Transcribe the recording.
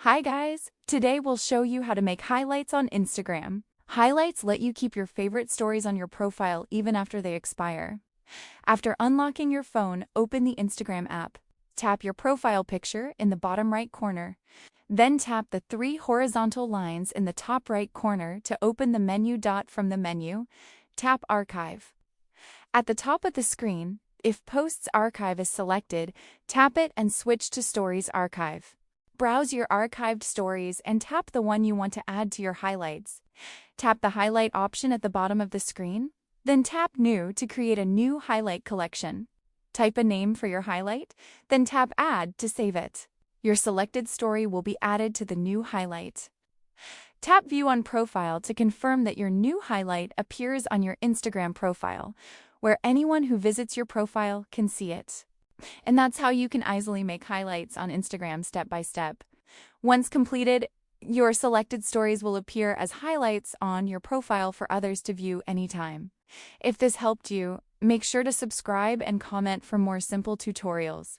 Hi guys! Today we'll show you how to make highlights on Instagram. Highlights let you keep your favorite stories on your profile even after they expire. After unlocking your phone, open the Instagram app. Tap your profile picture in the bottom right corner. Then tap the three horizontal lines in the top right corner to open the menu. From the menu, tap Archive. At the top of the screen, if Posts Archive is selected, tap it and switch to Stories Archive. Browse your archived stories and tap the one you want to add to your highlights. Tap the highlight option at the bottom of the screen, then tap New to create a new highlight collection. Type a name for your highlight, then tap Add to save it. Your selected story will be added to the new highlight. Tap View on Profile to confirm that your new highlight appears on your Instagram profile, where anyone who visits your profile can see it. And that's how you can easily make highlights on Instagram step by step. Once completed, your selected stories will appear as highlights on your profile for others to view anytime. If this helped you, make sure to subscribe and comment for more simple tutorials.